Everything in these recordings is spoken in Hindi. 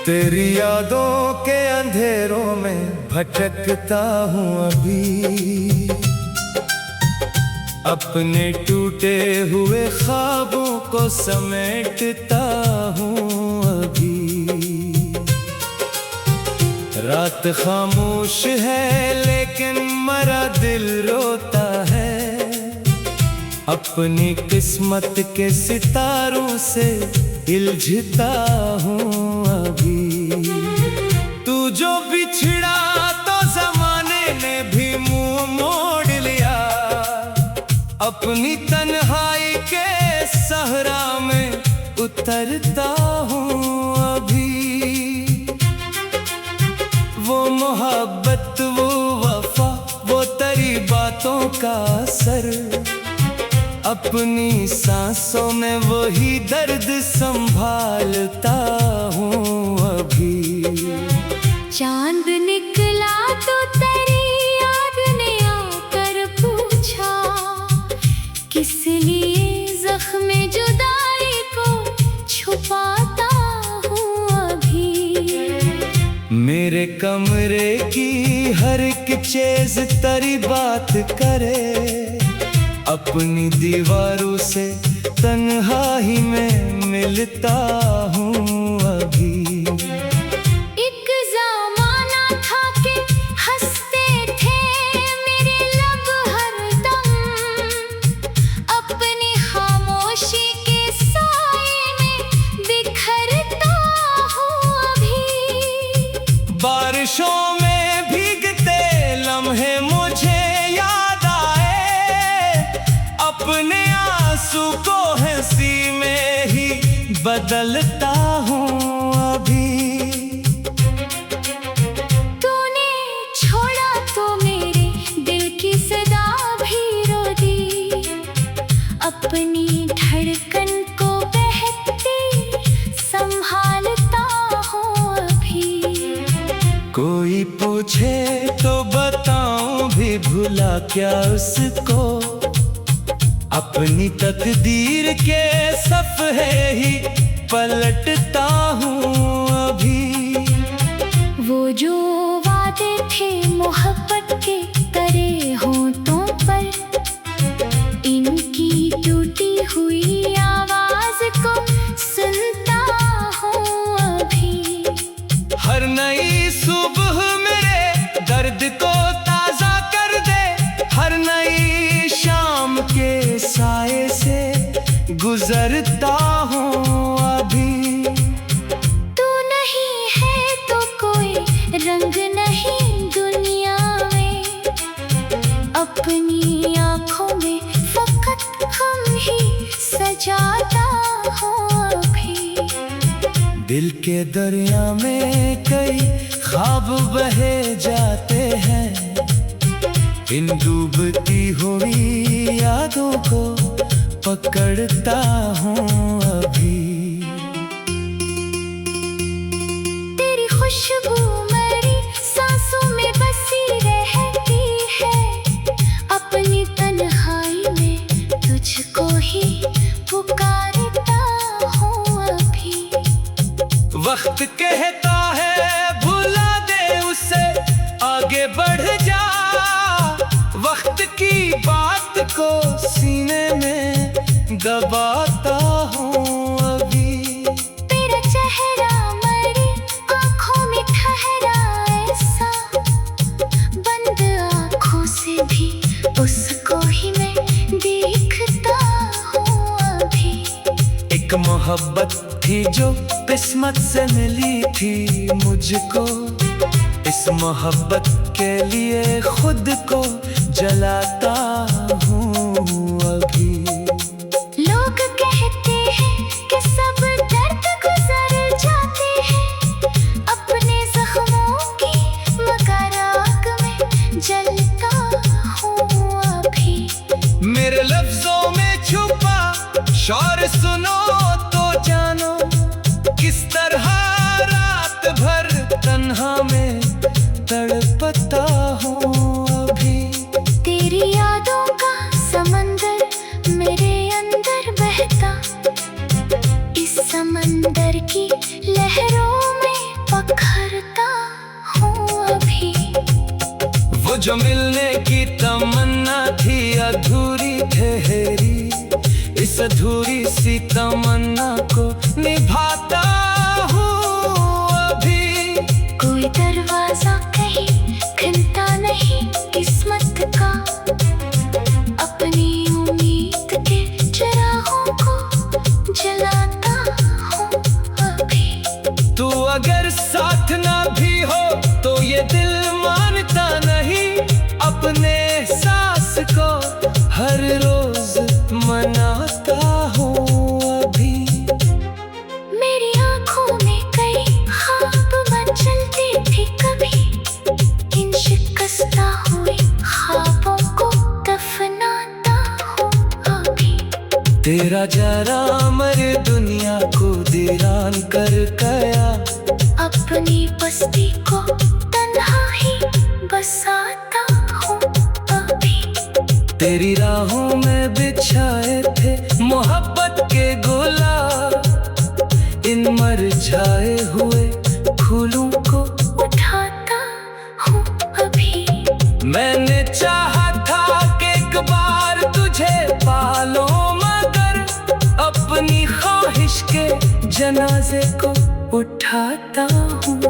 तेरी यादों के अंधेरों में भटकता हूँ अभी, अपने टूटे हुए ख्वाबों को समेटता हूँ अभी। रात खामोश है लेकिन मरा दिल रोता है, अपनी किस्मत के सितारों से उलझता हूँ अभी। तू जो बिछड़ा तो जमाने ने भी मुंह मोड़ लिया, अपनी तन्हाई के सहरा में उतरता हूँ अभी। वो मोहब्बत, वो वफा, वो तेरी बातों का असर, अपनी सांसों में वही दर्द संभालता हूँ अभी। चांद निकला तो तेरी याद ने आकर पूछा, किस लिए ज़ख्म जुदाई को छुपाता हूँ अभी। मेरे कमरे की हर एक चीज़ तेरी बात करे, अपनी दीवारों से तन्हाई में मिलता हूँ अभी। एक ज़माना था कि हंसते थे मेरे लब हरदम, अपनी खामोशी के साए में बिखरता हूँ अभी। बारिशों में भीगते लम्हे मुझे याद आए, अपने आंसू को हंसी में ही बदलता हूँ अभी। तूने छोड़ा तो मेरे दिल की सदा भी रो दी, अपनी धड़कन को बहती संभालता हूँ अभी। कोई पूछे तो बताऊं भी भुला क्या उसको, अपनी तकदीर के सफ़े ही पलटता हूँ अभी। वो जो वादे थे मोहब्बत के करे होंठों पर, इनकी टूटी हुई आवाज को सुनता हूँ अभी। हर नई सुबह मेरे दर्द को ताज़ा कर दे, हर नई शाम के साए से गुजरता हूँ अभी। तू नहीं है तो कोई रंग नहीं दुनिया में, अपनी आँखों में फकत हम ही सजाता हूँ अभी। दिल के दरिया में कई ख्वाब बहे जाते हैं, इन डूबती हुई यादों को पकड़ता हूँ अभी। तेरी खुशबू मेरी सांसों में बसी रहती है, अपनी तन्हाई में तुझको ही पुकारता हूँ अभी। वक्त कहता है भुला दे उसे, आगे बढ़ जा, वक्त की बात को सीने में दबाता हूँ अभी। तेरा चेहरा मेरी आँखों में ठहरा ऐसा, बंद आँखों से भी उसको ही मैं देखता हूँ अभी। एक मोहब्बत थी जो किस्मत से मिली थी मुझको, इस मोहब्बत के लिए खुद को जलाता हूँ अभी। लोग कहते हैं कि सब दर्द गुजर जाते हैं, अपने जख्मों की मगर आग में जलता हूँ अभी। मेरे लफ्जों में छुपा शौर सुनो तो जानो, किस तरह रात भर तन्हा में तड़पता हूँ अभी। तेरी यादों का समंदर मेरे अंदर बहता, इस समंदर की लहरों में जो मिलने की तमन्ना थी अधूरी ठहरी, इस अधूरी सी तमन्ना को निभाता हूँ अभी। कोई दरवाजा कहीं खुलता नहीं किस्मत का, अपनी उम्मीद के चिरागों को जलाता हूँ अभी। तू अगर साथ ना भी हो तो ये दिल मानता नहीं, अपने सांस को हर रोज मनाता हूँ अभी। मेरी आंखों में कई ख्वाब मचलते थे कभी, इन शिकस्ता हुए ख्वाबों को दफनाता हूँ अभी। तेरा जरा मर दुनिया को दीवान कर गया, अपनी बस्ती को तन्हा ही बसाता हूँ अभी। तेरी राहों में बिछाए थे मोहब्बत के गुलाब, इन मरझाए हुए फूलों को उठाता हूँ अभी। मैंने चाहा था कि एक बार तुझे पालो, मगर अपनी ख्वाहिश के जनाजे को उठाता हूँ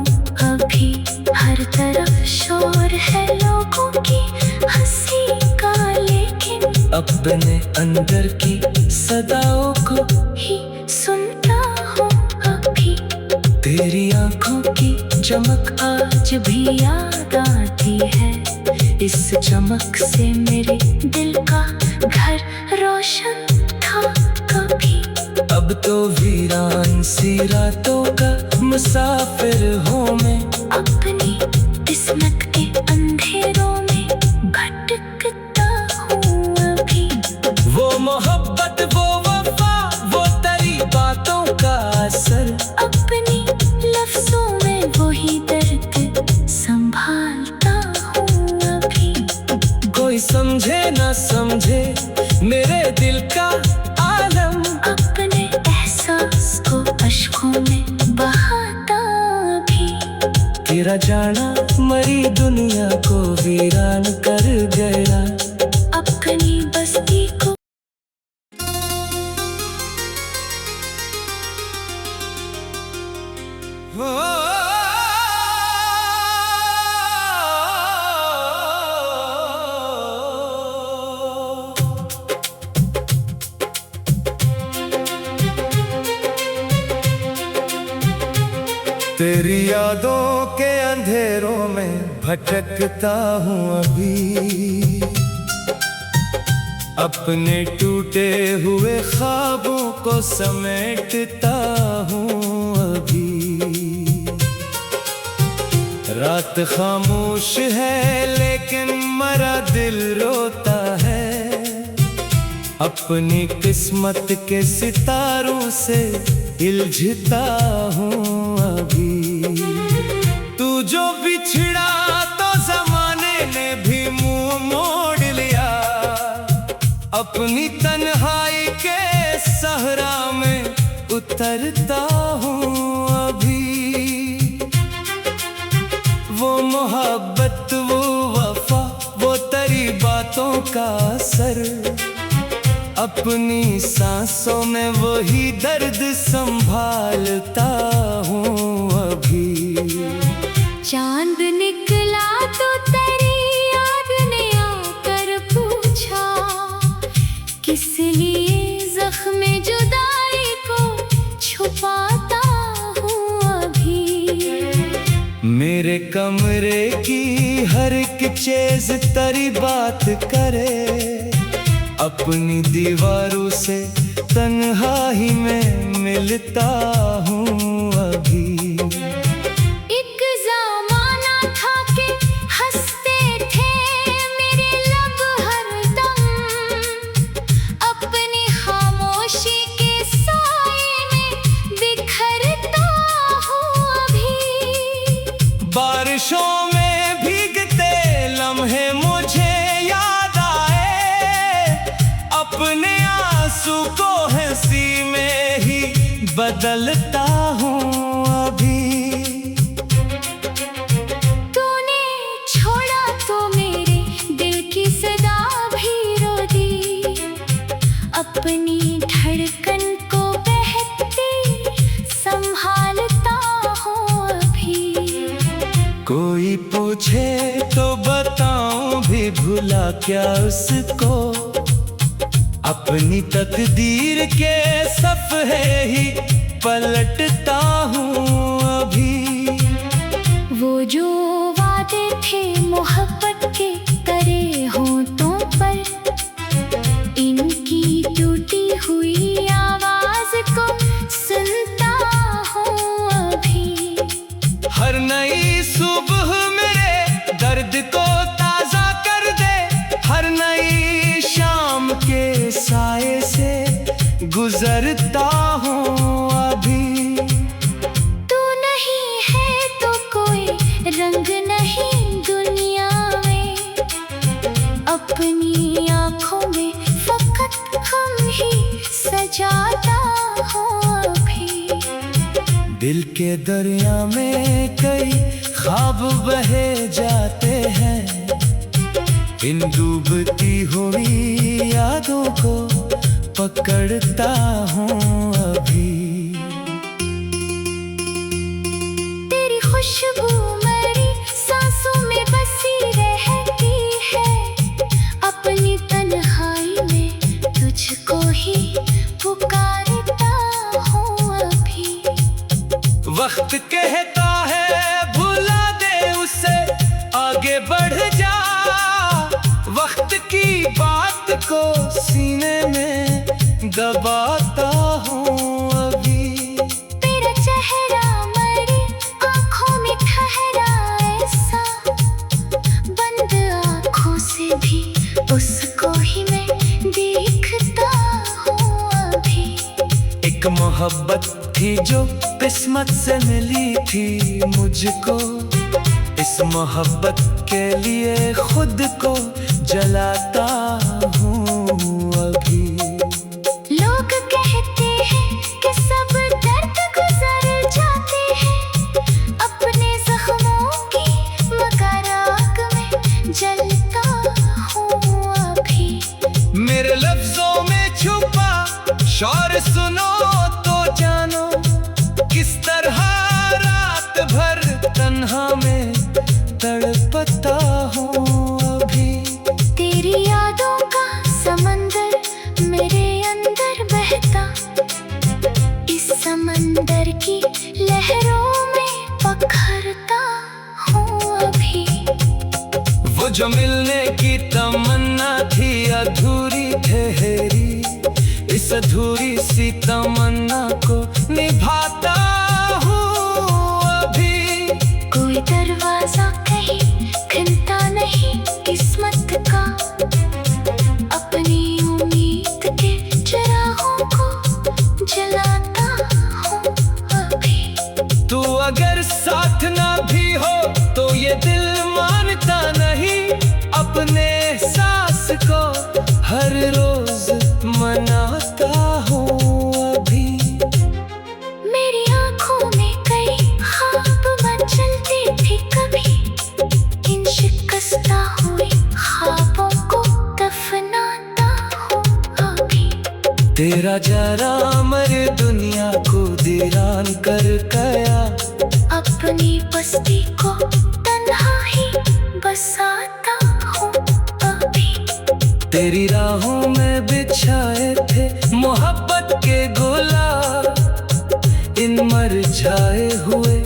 अभी। हर तरफ शोर है लोगों की हंसी का, लेकिन अपने अंदर की सदाओं को ही सुनता हूँ अभी। तेरी आंखों की चमक आज भी याद आती है, इस चमक से मेरे दिल का घर रोशन था कभी। अब तो वीरान सी रातों का मुसाफिर हूँ मैं, अपनी किस्मत के अंधेरों में भटकता हूँ अभी। वो मोहब्बत वो वफा वो तेरी बातों का असर, अपनी लफ्जों में वही दर्द संभालता हूँ अभी। कोई समझे ना समझे मेरे दिल का आलम, अपने एहसास को अश्कों में बहाता भी। तेरा जाना मरी दुनिया को वीरान कर गया, अपनी बस्ती को तेरी यादों के अंधेरों में भटकता हूँ अभी, अपने टूटे हुए ख्वाबों को समेटता हूँ अभी। रात खामोश है लेकिन मरा दिल रोता है, अपनी किस्मत के सितारों से उलझता हूँ अभी। तू जो बिछड़ा तो जमाने ने भी मुंह मोड़ लिया, अपनी तन्हाई के सहरा में उतरता हूँ अभी। वो मोहब्बत वो वफा वो तेरी बातों का असर, अपनी सांसों में वही दर्द संभालता हूँ अभी। चांद निकला तो तेरी याद ने आकर पूछा, किस लिए जख्म जुदाई को छुपाता हूँ अभी। मेरे कमरे की हर एक चीज तेरी बात करे, अपनी दीवारों से तन्हाई में मिलता हूँ अभी। एक ज़माना था कि हंसते थे मेरे लब हरदम, अपनी खामोशी के साए में बिखरता हूँ अभी। बारिशों में भीगते लम्हे मुझे याद आए, अपने आंसू को हंसी में ही बदलता हूँ अभी। तूने छोड़ा तो मेरे भुला क्या उसको, अपनी तकदीर के सफ़े ही पलटता हूँ अभी। वो जो वादे थे मोहब्बत के करे होठों पर, इनकी टूटी हुई आवाज को सुनता हूँ अभी। हर नई सुबह मेरे दर्द को ताज़ा कर दे, हर नई शाम के साए से गुजरता हूँ अभी। तू नहीं है तो कोई रंग नहीं दुनिया में, अपनी आँखों में फकत हम ही सजाता हूँ अभी। दिल के दरिया में कई ख्वाब बहे जाते हैं, इन डूबती हुई यादों को पकड़ता हूँ अभी। तेरी खुशबू मेरी सांसों में बसी रहती है, अपनी तन्हाई में तुझको ही पुकारता हूँ अभी। वक्त कहता है भुला दे उसे, आगे बढ़ जा, वक्त की बात को सीने में दबाता हूँ अभी। तेरा चेहरा मेरी आँखों में ठहरा ऐसा, बंद आँखों से भी उसको ही मैं देखता हूँ अभी। एक मोहब्बत थी जो किस्मत से मिली थी मुझको, इस मोहब्बत के लिए खुद को जलाता हूँ अभी। लोग कहते हैं कि सब दर्द गुजर जाते हैं, अपने जख्मों की मगर आग में जलता हूँ अभी। मेरे लफ्जों में छुपा शौर सुनो तो जानो, किस तरह रात भर तन्हा में तड़पता हूँ अभी। तेरी यादों का समंदर मेरे अंदर बहता, इस समंदर की लहरों में पखरता हूँ अभी। वो जो मिलने की तमन्ना थी अधूरी ठहरी, इस अधूरी सी तमन्ना को निभाता हूँ अभी। कोई दरवाजा कहीं खुलता नहीं किस्मत का, अपनी उम्मीद के चिरागों को जलाता हूँ अभी। तू अगर साथ ना भी हो तो ये दिल मानता नहीं, अपने सांस को हर रोज मनाता हूँ अभी। मेरी आँखों में कई ख्वाब मचलते थे कभी, इन शिकस्ता हुए ख्वाबों को दफनाता हूँ अभी। तेरा जरा मर दुनिया को वीरान कर गया, अपनी बस्ती को तन्हा ही बसाता हूँ अभी। तेरी राहों में बिछाए थे मोहब्बत के गुलाब, इन मरझाए हुए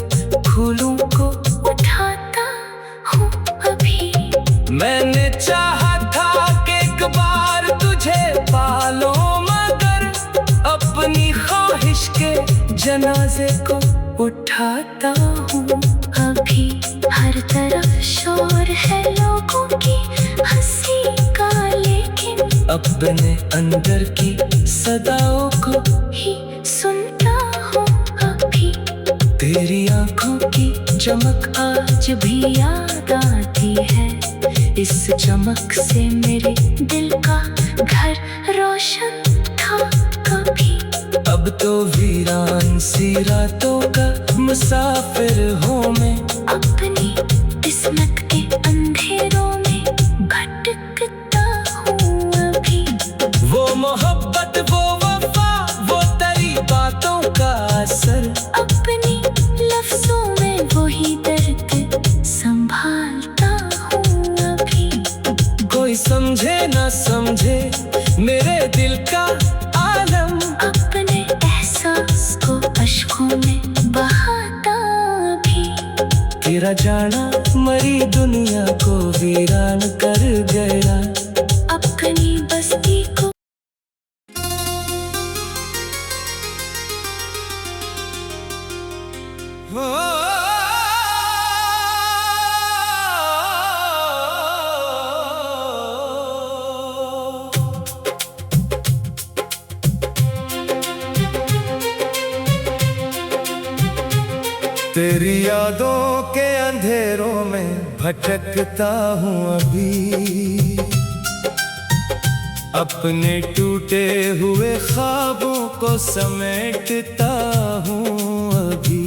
फूलों को उठाता हूँ अभी। मैंने चाहा था कि एक बार तुझे पालो, मगर अपनी ख्वाहिश के जनाजे को उठाता हूँ अभी। हर तरफ शोर है लोगों की हंसी का, लेकिन अपने अंदर की सदाओं को ही सुनता हूँ अभी। तेरी आंखों की चमक आज भी याद आती है, इस चमक से मेरे दिल का घर रोशन था कभी। अब तो वीरान सी रातों का मुसाफिर हूँ मैं, अपनी किस्मत के अंधेरों में भटकता हूँ अभी। वो मोहब्बत वो वफा वो तेरी बातों का असर, अपनी लफ्जों में वही दर्द संभालता हूँ अभी। समझे मेरे दिल का आलम। अपने एहसास को अश्कों में बहाता भी, तेरा जाना मरी दुनिया को वीरान कर गया। अपनी बस्ती को तेरी यादों के अंधेरों में भटकता हूँ अभी, अपने टूटे हुए ख्वाबों को समेटता हूँ अभी।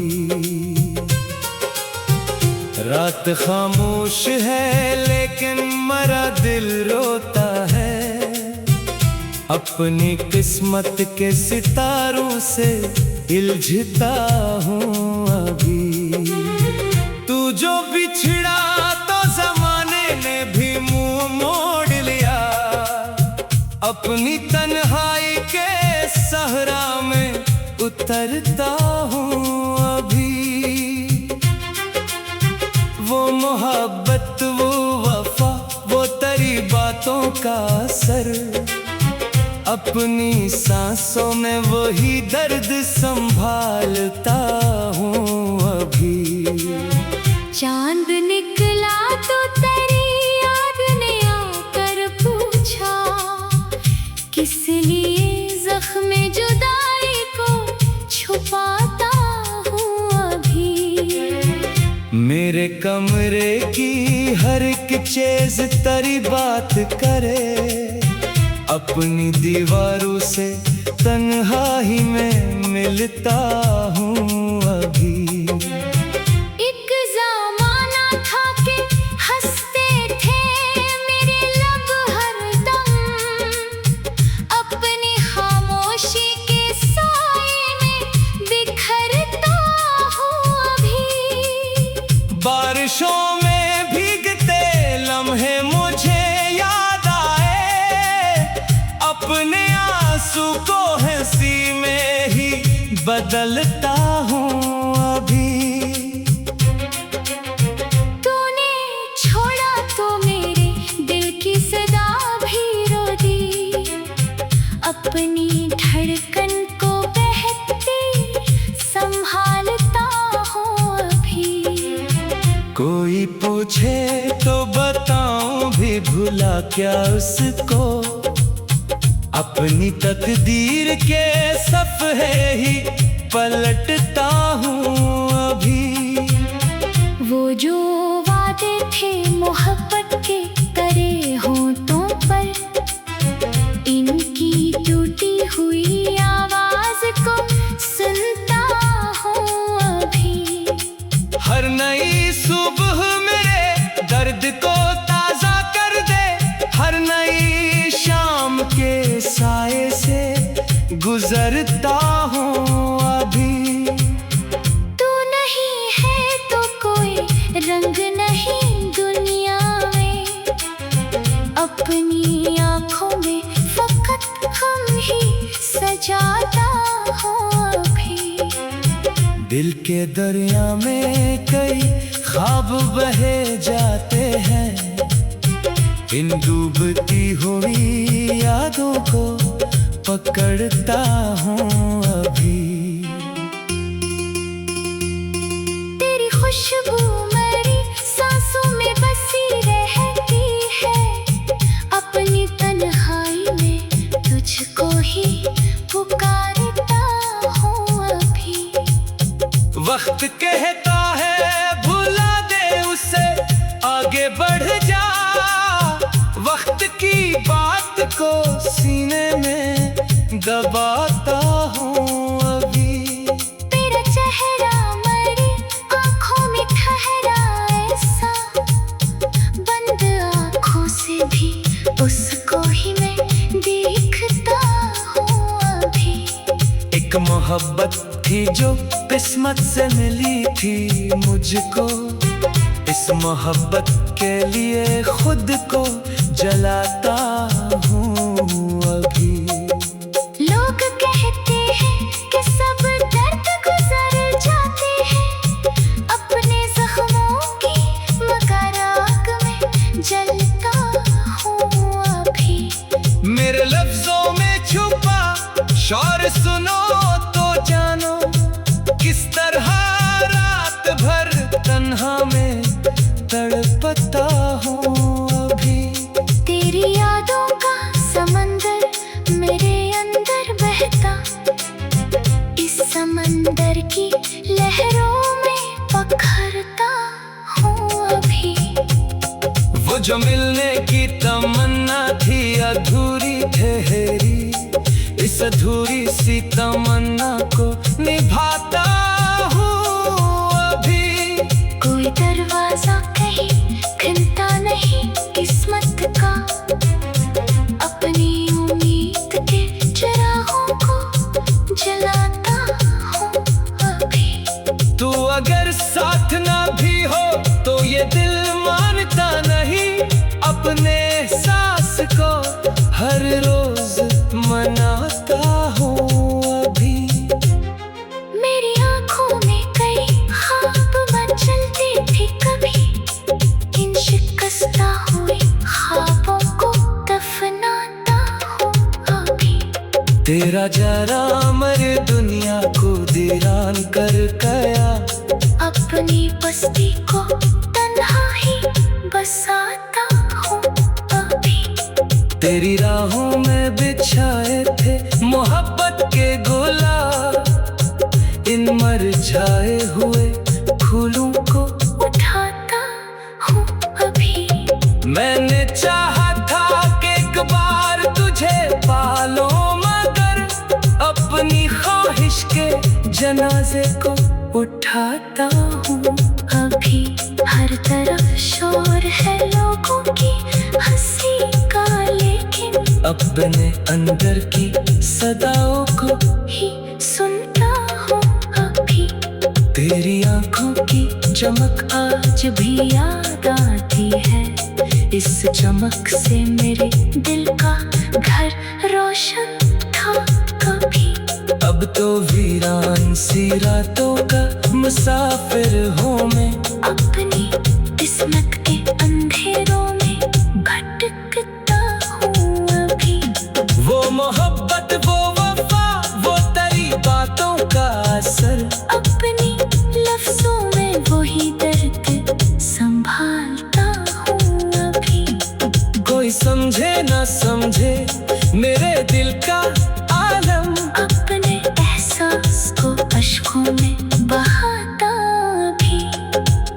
रात खामोश है लेकिन मरा दिल रोता है, अपनी किस्मत के सितारों से उलझता हूँ अभी। तू जो बिछड़ा तो जमाने ने भी मुंह मोड़ लिया, अपनी तन्हाई के सहरा में उतरता हूँ अभी। वो मोहब्बत, वो वफा, वो तेरी बातों का असर, अपनी सांसों में वही दर्द संभालता हूँ अभी। चांद निकला तो तेरी याद ने आकर पूछा, किस लिए ज़ख्म जुदाई को छुपाता हूँ अभी। मेरे कमरे की हर एक चीज़ तेरी बात करे, अपनी दीवारों से तन्हाई में मिलता हूँ अभी। एक ज़माना था कि हंसते थे मेरे लब हरदम, अपनी खामोशी के साए में बिखरता हूँ अभी। बारिशों में भीगते लम्हे मुझे याद आए, अपने आंसू को हंसी में ही बदलता हूँ अभी। तूने छोड़ा तो मेरे दिल की सदा भी रो दी, अपनी धड़कन को बहती संभालता हूँ अभी। कोई पूछे तो बताऊं भी भुला क्या उसको, अपनी तकदीर के सफ़े ही पलटता हूँ अभी। वो जो वादे थे मोहब्बत के करे होंठों पर, इनकी टूटी हुई आवाज को सुनता हूँ अभी। हर नई सुबह मेरे दर्द को ताज़ा कर दे, हर नई शाम के साए से गुजरता हूँ अभी। तू नहीं है तो कोई रंग नहीं दुनिया में, अपनी आँखों में फकत हम ही सजाता हूँ अभी। दिल के दरिया में कई ख्वाब बहे जाते हैं, इन डूबती हुई यादों को पकड़ता हूँ अभी। तेरी खुशबू मेरी सांसों में बसी रहती है, अपनी तन्हाई में तुझको ही पुकारता हूँ अभी। वक्त कहता है भुला दे उसे, आगे बढ़ जा, वक्त की बात को सीने में दबाता हूँ अभी। तेरा चेहरा मेरी आँखों में ठहरा ऐसा, बंद आँखों से भी उसको ही मैं देखता हूँ अभी। एक मोहब्बत थी जो किस्मत से मिली थी मुझको, इस मोहब्बत के लिए खुद को जलाता हूँ अभी। लोग कहते हैं कि सब दर्द गुजर जाते हैं अपने जख्मों की, मगर आग में जलता हूँ अभी। मेरे लफ्जों में छुपा शौर सुनो तो जानो, किस तरह रात भर तन्हा में तड़पता हूँ अभी। तेरी यादों का समंदर मेरे अंदर बहता, इस समंदर की लहरों में पखरता हूँ अभी। वो जो मिलने की तमन्ना थी अधूरी ठहरी, इस अधूरी सी तमन्ना को निभाता हूँ अभी। कोई दरवाजा कहीं खुलता नहीं किस्मत का, अपनी उम्मीद के चिरागों को जलाता हूँ अभी। तू अगर साथ ना भी हो तो ये दिल मानता नहीं, अपने एहसास को हर रोज मनाता हूँ अभी। मेरी आँखों में कई ख्वाब मचलते थे कभी, इन शिकस्ता हुए ख्वाबों को दफनाता हूँ अभी। तेरा जरा मर दुनिया को वीरान कर गया, अपनी बस्ती को तन्हा ही बसाता हूँ अभी। तेरी राहों में बिछाए थे मोहब्बत के गुलाब, इन मरझाए हुए फूलों को उठाता हूँ अभी। मैंने चाहा था कि एक बार तुझे पालो, मगर अपनी ख्वाहिश के जनाजे को उठाता हूँ अभी। हर तरफ शोर है लोगों की हंसी का, लेकिन अपने अंदर की सदाओं को ही सुनता हूँ अभी। तेरी आंखों की चमक आज भी याद आती है, इस चमक से मेरे दिल का घर रोशन था कभी। अब तो वीरान सी रातों का मुसाफिर हूँ मैं, अपनी किस्मत के अंधेरों में भटकता हूँ अभी। वो मोहब्बत वो वफा वो तेरी बातों का असर, अपनी लफ्जों में वही दर्द संभालता हूँ अभी। कोई समझे ना समझे मेरे दिल का आलम, अपने एहसास को अश्कों में बहाता भी।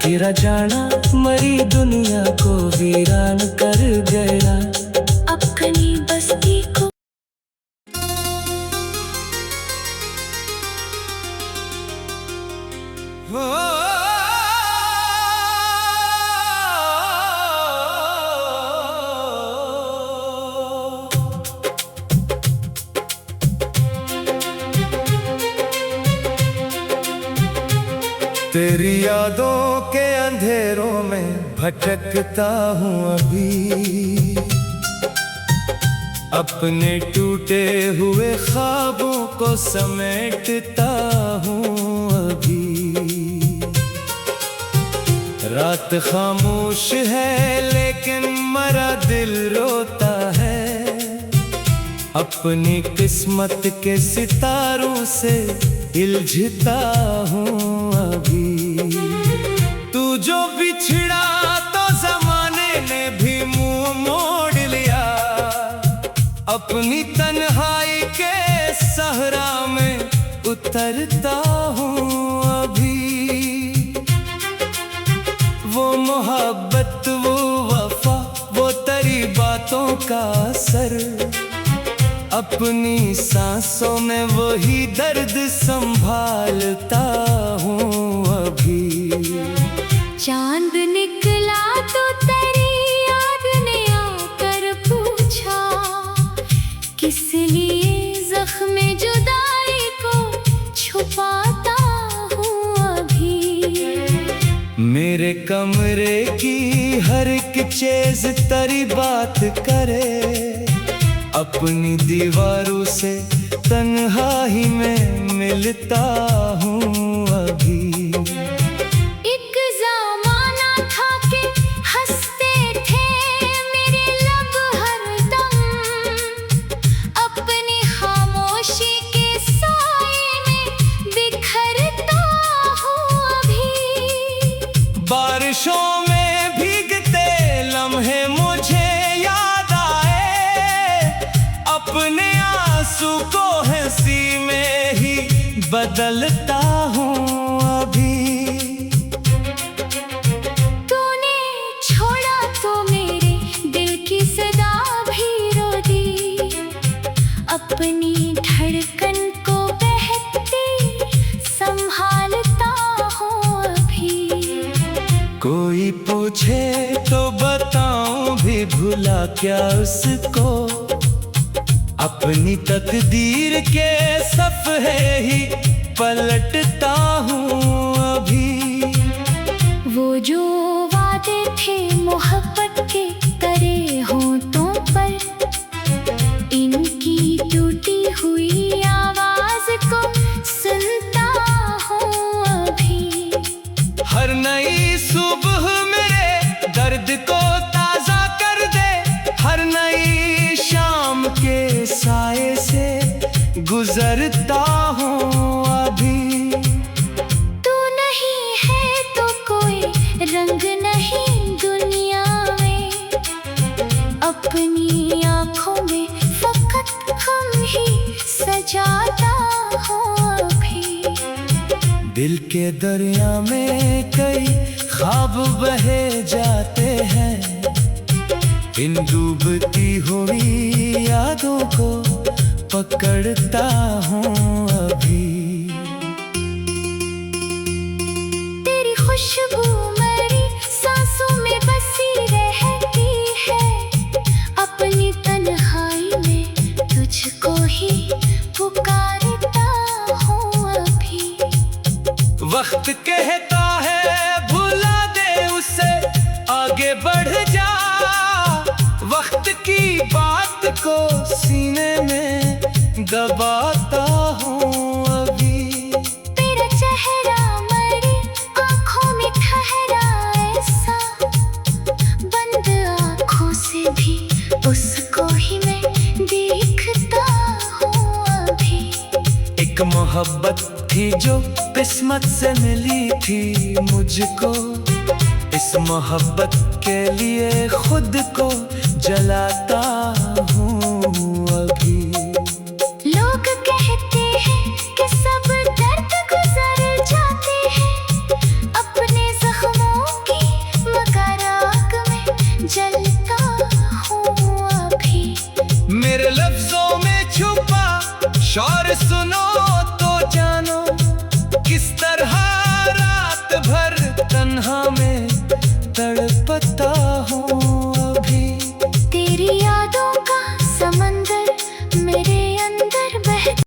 तेरा जाना मरी दुनिया को वीरान कर गया, अपनी बस्ती को तेरी यादों के अंधेरों में भटकता हूँ अभी। अपने टूटे हुए ख्वाबों को समेटता हूँ अभी। रात खामोश है लेकिन मरा दिल रोता है, अपनी किस्मत के सितारों से उलझता हूँ अभी। तू जो बिछड़ा तो जमाने ने भी मुंह मोड़ लिया, अपनी तन्हाई के सहरा में उतरता हूँ अभी। वो मोहब्बत वो वफा वो तेरी बातों का असर, अपनी सांसों में वही दर्द संभालता हूँ अभी। चांद निकला तो तेरी याद ने आकर पूछा, किस लिए जख्म जुदाई को छुपाता हूँ अभी। मेरे कमरे की हर एक चीज तेरी बात करे, अपनी दीवारों से तन्हाई में मिलता हूँ अभी। एक ज़माना था कि हंसते थे मेरे लब हरदम, अपनी खामोशी के साए में बिखरता हूँ अभी। बारिशों में भीगते लम्हे मुझे याद आए, अपने आंसू को हंसी में ही बदलता हूँ अभी। तूने छोड़ा तो मेरे दिल की सदा भी रो दी, अपनी धड़कन को बहती संभालता हूँ अभी। कोई पूछे तो बताऊं भी भुला क्या उसको, अपनी तकदीर के सफ़े ही पलटता हूँ अभी। वो जो वादे थे मोहब्बत के करे होठों पर, इनकी टूटी हुई आवाज को सुनता हूँ अभी। हर नई सुबह मेरे दर्द को ताज़ा कर दे, हर नई शाम के साए से गुजरता हूँ अभी। तू नहीं है तो कोई रंग नहीं दुनिया में, अपनी आँखों में फकत हम ही सजाता हूँ अभी। दिल के दरिया में कई ख्वाब बहे जाते हैं, इन डूबती हुई यादों को पकड़ता हूँ अभी। तेरी खुशबू मेरी सांसों में बसी रहती है, अपनी तन्हाई में तुझको ही पुकारता हूँ अभी। वक्त कहता है भुला दे उसे, आगे बढ़ जा, वक्त की बात को सीने में दबाता हूँ अभी। तेरा चेहरा मेरी आँखों में ठहरा ऐसा, बंद आँखों से भी उसको ही मैं देखता हूँ अभी। एक मोहब्बत थी जो किस्मत से मिली थी मुझको, इस मोहब्बत के लिए खुद को जलाता हूँ अभी। लोग कहते हैं कि सब दर्द गुजर जाते हैं, अपने जख्मों की मगर आग में जलता हूँ अभी। मेरे लफ्जों में छुपा शौर सुनो तो जानो, किस तरह रात भर तन्हा में तड़पता